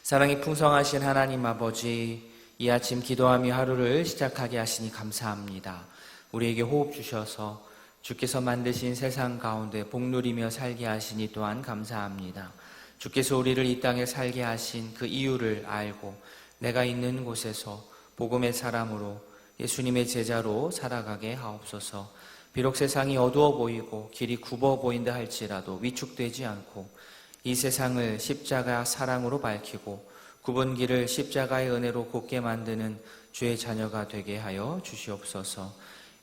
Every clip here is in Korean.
사랑이 풍성하신 하나님 아버지, 이 아침 기도하며 하루를 시작하게 하시니 감사합니다. 우리에게 호흡 주셔서 주께서 만드신 세상 가운데 복누리며 살게 하시니 또한 감사합니다. 주께서 우리를 이 땅에 살게 하신 그 이유를 알고 내가 있는 곳에서 복음의 사람으로 예수님의 제자로 살아가게 하옵소서. 비록 세상이 어두워 보이고 길이 굽어 보인다 할지라도 위축되지 않고 이 세상을 십자가 사랑으로 밝히고 굽은 길을 십자가의 은혜로 곧게 만드는 주의 자녀가 되게 하여 주시옵소서.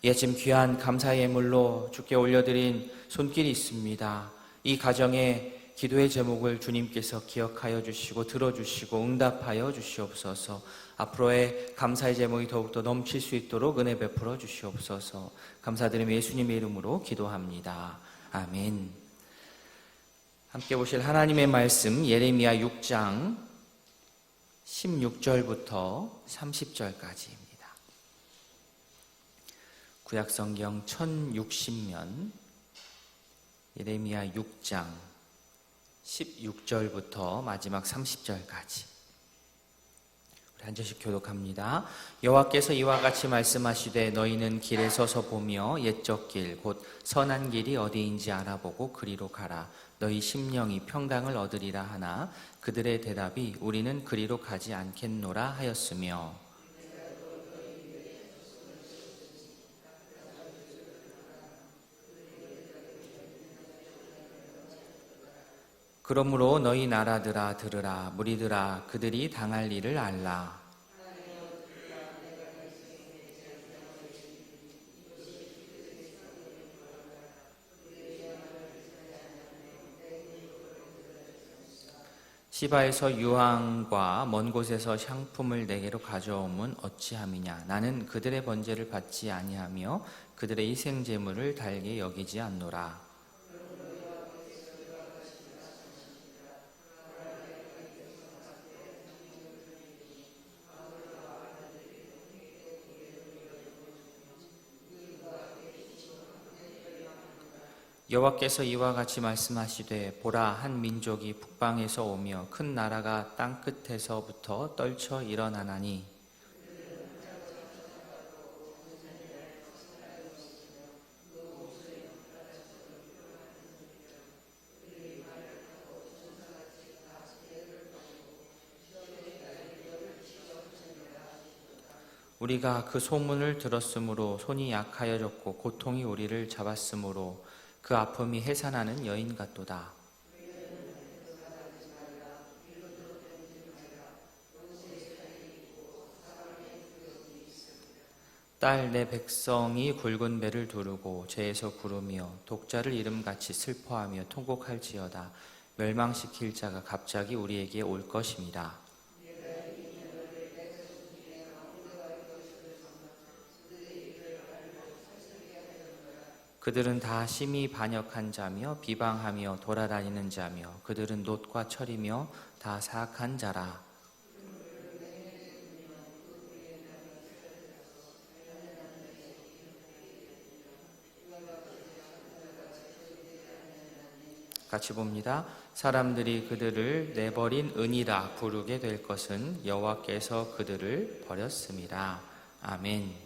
이 아침 귀한 감사의 예물로 주께 올려드린 손길이 있습니다. 이 가정의 기도의 제목을 주님께서 기억하여 주시고 들어주시고 응답하여 주시옵소서. 앞으로의 감사의 제목이 더욱더 넘칠 수 있도록 은혜 베풀어 주시옵소서. 감사드리며 예수님의 이름으로 기도합니다. 아멘. 함께 보실 하나님의 말씀 예레미야 6장 16절부터 30절까지입니다. 구약성경 1060면 예레미야 6장 16절부터 마지막 30절까지 우리 한 절씩 교독합니다. 여호와께서 이와 같이 말씀하시되 너희는 길에 서서 보며 옛적 길 곧 선한 길이 어디인지 알아보고 그리로 가라. 너희 심령이 평강을 얻으리라 하나 그들의 대답이 우리는 그리로 가지 않겠노라 하였으며 그러므로 너희 나라들아 들으라. 무리들아 그들이 당할 일을 알라. 시바에서 유황과 먼 곳에서 향품을 내게로 가져오면 어찌함이냐. 나는 그들의 번제를 받지 아니하며 그들의 희생제물을 달게 여기지 않노라. 여호와께서 이와 같이 말씀하시되 보라, 한 민족이 북방에서 오며 큰 나라가 땅 끝에서부터 떨쳐 일어나나니 우리가 그 소문을 들었으므로 손이 약하여졌고 고통이 우리를 잡았으므로 그 아픔이 해산하는 여인 같도다. 딸, 내 백성이 굵은 배를 두르고 죄에서 구르며 독자를 이름같이 슬퍼하며 통곡할지어다. 멸망시킬 자가 갑자기 우리에게 올 것입니다. 그들은 다 심히 반역한 자며 비방하며 돌아다니는 자며 그들은 놋과 철이며 다 사악한 자라. 같이 봅니다. 사람들이 그들을 내버린 은이라 부르게 될 것은 여호와께서 그들을 버렸습니다. 아멘.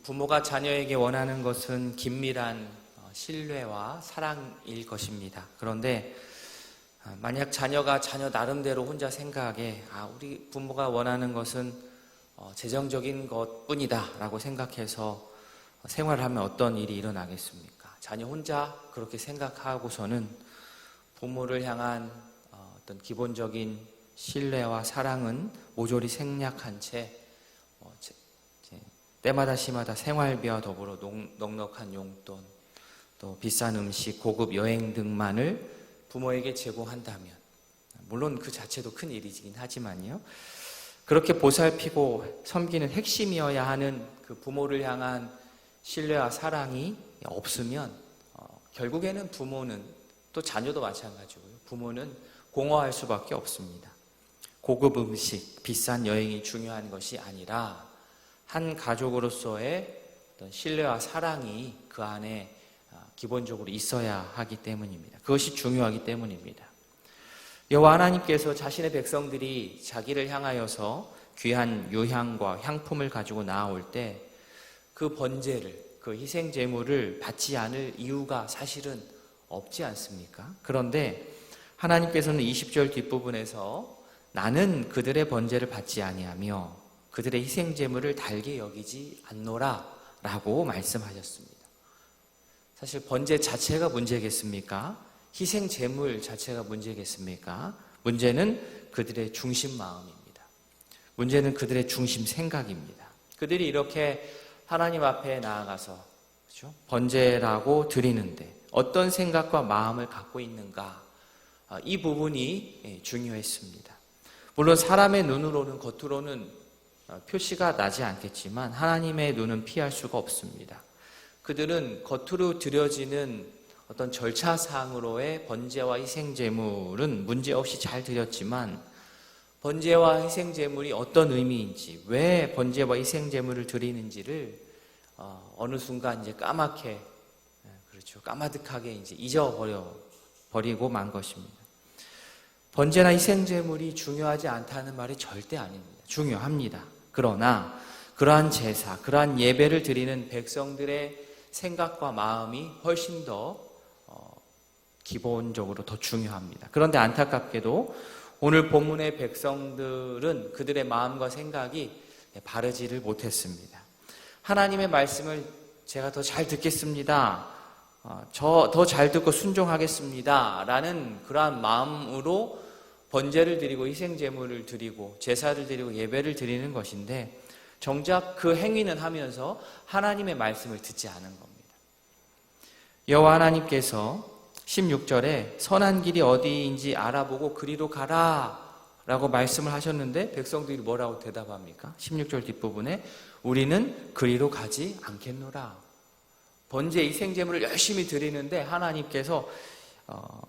부모가 자녀에게 원하는 것은 긴밀한 신뢰와 사랑일 것입니다. 그런데 만약 자녀가 자녀 나름대로 혼자 생각에 우리 부모가 원하는 것은 재정적인 것뿐이다 라고 생각해서 생활하면 어떤 일이 일어나겠습니까? 자녀 혼자 그렇게 생각하고서는 부모를 향한 어떤 기본적인 신뢰와 사랑은 모조리 생략한 채 때마다 시마다 생활비와 더불어 넉넉한 용돈, 또 비싼 음식, 고급 여행 등만을 부모에게 제공한다면, 물론 그 자체도 큰 일이긴 하지만요, 그렇게 보살피고 섬기는 핵심이어야 하는 그 부모를 향한 신뢰와 사랑이 없으면 결국에는 부모는, 또 자녀도 마찬가지고요, 부모는 공허할 수밖에 없습니다. 고급 음식, 비싼 여행이 중요한 것이 아니라 한 가족으로서의 어떤 신뢰와 사랑이 그 안에 기본적으로 있어야 하기 때문입니다. 그것이 중요하기 때문입니다. 여호와 하나님께서 자신의 백성들이 자기를 향하여서 귀한 유향과 향품을 가지고 나아올 때 그 번제를, 그 희생 제물을 받지 않을 이유가 사실은 없지 않습니까? 그런데 하나님께서는 20절 뒷부분에서 나는 그들의 번제를 받지 아니하며 그들의 희생 제물을 달게 여기지 않노라 라고 말씀하셨습니다. 사실 번제 자체가 문제겠습니까? 희생 제물 자체가 문제겠습니까? 문제는 그들의 중심 마음입니다. 문제는 그들의 중심 생각입니다. 그들이 이렇게 하나님 앞에 나아가서, 그렇죠? 번제라고 드리는데 어떤 생각과 마음을 갖고 있는가? 이 부분이 중요했습니다. 물론 사람의 눈으로는, 겉으로는 표시가 나지 않겠지만 하나님의 눈은 피할 수가 없습니다. 그들은 겉으로 드려지는 어떤 절차상으로의 번제와 희생제물은 문제없이 잘 드렸지만 번제와 희생제물이 어떤 의미인지, 왜 번제와 희생제물을 드리는지를 어느 순간 이제 까맣게, 그렇죠, 까마득하게 이제 잊어버리고 만 것입니다. 번제나 희생제물이 중요하지 않다는 말이 절대 아닙니다. 중요합니다. 그러나 그러한 제사, 그러한 예배를 드리는 백성들의 생각과 마음이 훨씬 더 기본적으로 더 중요합니다. 그런데 안타깝게도 오늘 본문의 백성들은 그들의 마음과 생각이 바르지를 못했습니다. 하나님의 말씀을 제가 더 잘 듣겠습니다. 더 잘 듣고 순종하겠습니다. 라는 그러한 마음으로 번제를 드리고 희생제물을 드리고 제사를 드리고 예배를 드리는 것인데 정작 그 행위는 하면서 하나님의 말씀을 듣지 않은 겁니다. 여호와 하나님께서 16절에 선한 길이 어디인지 알아보고 그리로 가라 라고 말씀을 하셨는데 백성들이 뭐라고 대답합니까? 16절 뒷부분에 우리는 그리로 가지 않겠노라. 번제 희생제물을 열심히 드리는데 하나님께서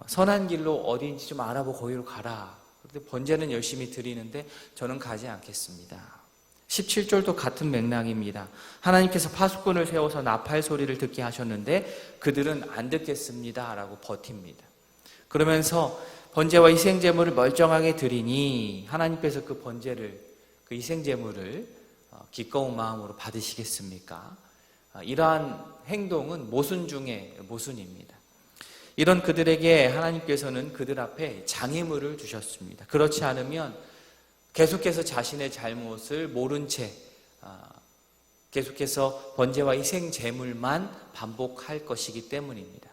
선한 길로 어디인지 좀 알아보고 거기로 가라. 그런데 번제는 열심히 드리는데 저는 가지 않겠습니다. 17절도 같은 맥락입니다. 하나님께서 파수꾼을 세워서 나팔 소리를 듣게 하셨는데 그들은 안 듣겠습니다 라고 버팁니다. 그러면서 번제와 희생제물을 멀쩡하게 드리니 하나님께서 그 번제를, 그 희생제물을 기꺼운 마음으로 받으시겠습니까? 이러한 행동은 모순 중에 모순입니다. 이런 그들에게 하나님께서는 그들 앞에 장애물을 주셨습니다. 그렇지 않으면 계속해서 자신의 잘못을 모른 채 계속해서 번제와 희생 제물만 반복할 것이기 때문입니다.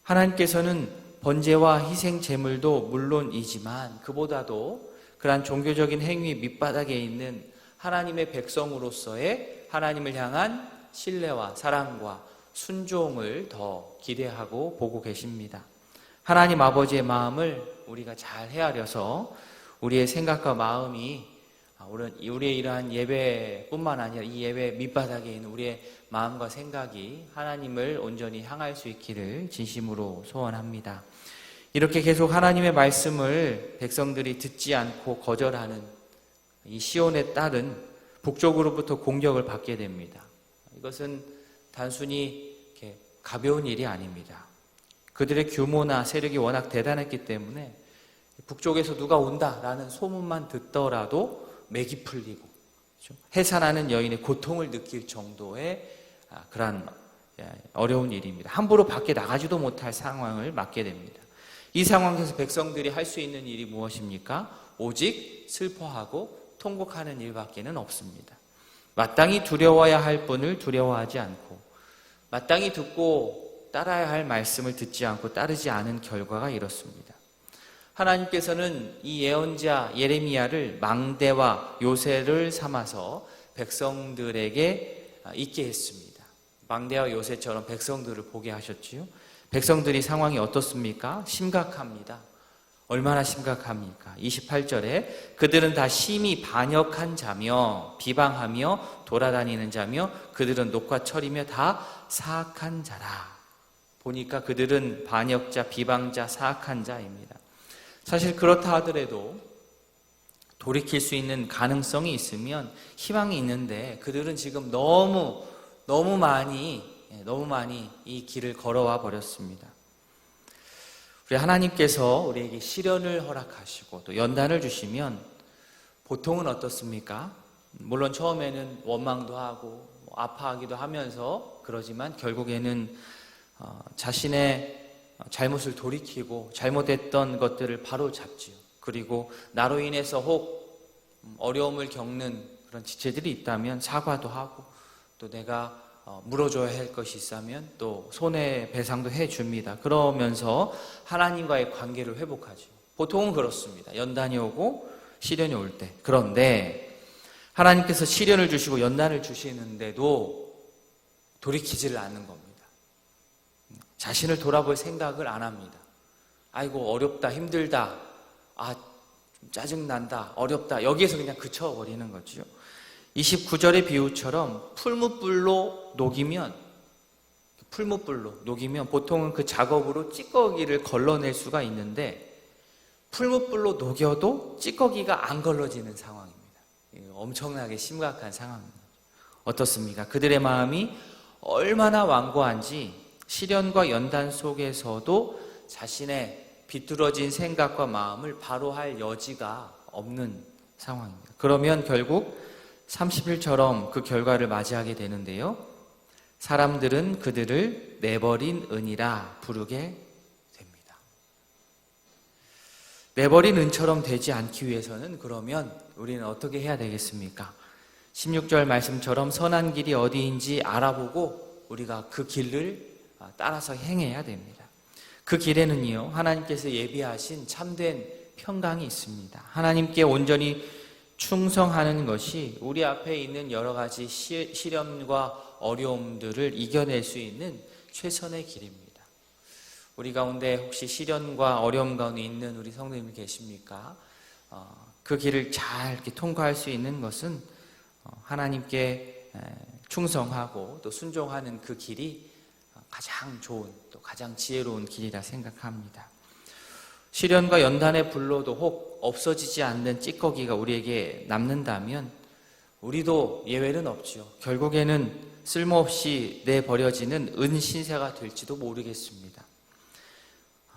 하나님께서는 번제와 희생 제물도 물론이지만 그보다도 그러한 종교적인 행위 밑바닥에 있는 하나님의 백성으로서의 하나님을 향한 신뢰와 사랑과 순종을 더 기대하고 보고 계십니다. 하나님 아버지의 마음을 우리가 잘 헤아려서 우리의 생각과 마음이 우리의 이러한 예배뿐만 아니라 이 예배 밑바닥에 있는 우리의 마음과 생각이 하나님을 온전히 향할 수 있기를 진심으로 소원합니다. 이렇게 계속 하나님의 말씀을 백성들이 듣지 않고 거절하는 이 시온의 딸은 북쪽으로부터 공격을 받게 됩니다. 이것은 단순히 이렇게 가벼운 일이 아닙니다. 그들의 규모나 세력이 워낙 대단했기 때문에 북쪽에서 누가 온다라는 소문만 듣더라도 맥이 풀리고 해산하는 여인의 고통을 느낄 정도의 그러한 어려운 일입니다. 함부로 밖에 나가지도 못할 상황을 맞게 됩니다. 이 상황에서 백성들이 할 수 있는 일이 무엇입니까? 오직 슬퍼하고 통곡하는 일밖에는 없습니다. 마땅히 두려워야 할 분을 두려워하지 않고 마땅히 듣고 따라야 할 말씀을 듣지 않고 따르지 않은 결과가 이렇습니다. 하나님께서는 이 예언자 예레미야를 망대와 요새를 삼아서 백성들에게 있게 했습니다. 망대와 요새처럼 백성들을 보게 하셨지요. 백성들이 상황이 어떻습니까? 심각합니다. 얼마나 심각합니까? 28절에 그들은 다 심히 반역한 자며 비방하며 돌아다니는 자며 그들은 녹과 철이며 다 사악한 자라. 보니까 그들은 반역자, 비방자, 사악한 자입니다. 사실 그렇다 하더라도 돌이킬 수 있는 가능성이 있으면 희망이 있는데 그들은 지금 너무 많이 이 길을 걸어와 버렸습니다. 우리 하나님께서 우리에게 시련을 허락하시고 또 연단을 주시면 보통은 어떻습니까? 물론 처음에는 원망도 하고 아파하기도 하면서 그러지만 결국에는 자신의 잘못을 돌이키고 잘못했던 것들을 바로 잡지요. 그리고 나로 인해서 혹 어려움을 겪는 그런 지체들이 있다면 사과도 하고 또 내가 물어줘야 할 것이 있다면 또 손해배상도 해줍니다. 그러면서 하나님과의 관계를 회복하죠. 보통은 그렇습니다. 연단이 오고 시련이 올 때. 그런데 하나님께서 시련을 주시고 연단을 주시는데도 돌이키지를 않는 겁니다. 자신을 돌아볼 생각을 안 합니다. 아이고 어렵다 힘들다 좀 짜증난다 어렵다 여기에서 그냥 그쳐버리는 거죠. 29절의 비유처럼 풀무불로 녹이면 보통은 그 작업으로 찌꺼기를 걸러낼 수가 있는데 풀무불로 녹여도 찌꺼기가 안 걸러지는 상황입니다. 엄청나게 심각한 상황입니다. 어떻습니까? 그들의 마음이 얼마나 완고한지 시련과 연단 속에서도 자신의 비뚤어진 생각과 마음을 바로 할 여지가 없는 상황입니다. 그러면 결국 30일처럼 그 결과를 맞이하게 되는데요. 사람들은 그들을 내버린 은이라 부르게 됩니다. 내버린 은처럼 되지 않기 위해서는 그러면 우리는 어떻게 해야 되겠습니까? 16절 말씀처럼 선한 길이 어디인지 알아보고 우리가 그 길을 따라서 행해야 됩니다. 그 길에는요, 하나님께서 예비하신 참된 평강이 있습니다. 하나님께 온전히 충성하는 것이 우리 앞에 있는 여러 가지 시련과 어려움들을 이겨낼 수 있는 최선의 길입니다. 우리 가운데 혹시 시련과 어려움 가운데 있는 우리 성도님이 계십니까? 그 길을 잘 이렇게 통과할 수 있는 것은 하나님께 충성하고 또 순종하는 그 길이 가장 좋은 또 가장 지혜로운 길이라 생각합니다. 시련과 연단의 불로도 혹 없어지지 않는 찌꺼기가 우리에게 남는다면 우리도 예외는 없죠. 결국에는 쓸모없이 내버려지는 은신세가 될지도 모르겠습니다.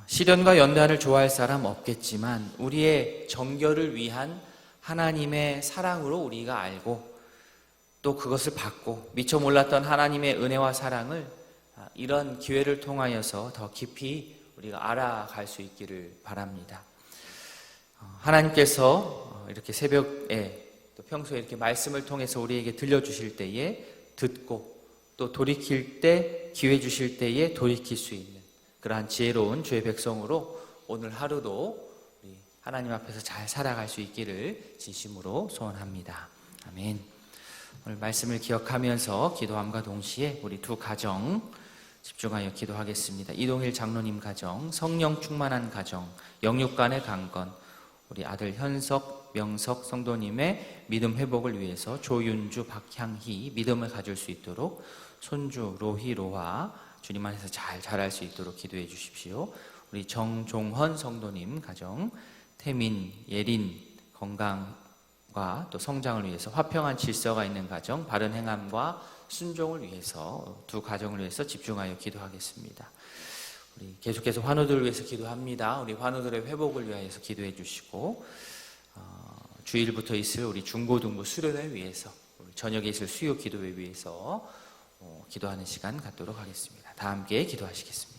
시련과 연단을 좋아할 사람 없겠지만 우리의 정결을 위한 하나님의 사랑으로 우리가 알고 또 그것을 받고 미처 몰랐던 하나님의 은혜와 사랑을 이런 기회를 통하여서 더 깊이 우리가 알아갈 수 있기를 바랍니다. 하나님께서 이렇게 새벽에 또 평소에 이렇게 말씀을 통해서 우리에게 들려주실 때에 듣고 또 돌이킬 때 기회 주실 때에 돌이킬 수 있는 그러한 지혜로운 주의 백성으로 오늘 하루도 우리 하나님 앞에서 잘 살아갈 수 있기를 진심으로 소원합니다. 아멘. 오늘 말씀을 기억하면서 기도함과 동시에 우리 두 가정 집중하여 기도하겠습니다. 이동일 장로님 가정, 성령 충만한 가정, 영육간의 강건, 우리 아들 현석, 명석 성도님의 믿음 회복을 위해서 조윤주, 박향희 믿음을 가질 수 있도록 손주, 로희, 로화 주님 안에서 잘 자랄 수 있도록 기도해 주십시오. 우리 정종헌 성도님 가정, 태민, 예린 건강과 또 성장을 위해서 화평한 질서가 있는 가정, 바른 행함과 순종을 위해서 두 가정을 위해서 집중하여 기도하겠습니다. 우리 계속해서 환우들을 위해서 기도합니다. 우리 환우들의 회복을 위해서 기도해 주시고 주일부터 있을 우리 중고등부 수련회 위해서 우리 저녁에 있을 수요 기도회 위해서 기도하는 시간 갖도록 하겠습니다. 다 함께 기도하시겠습니다.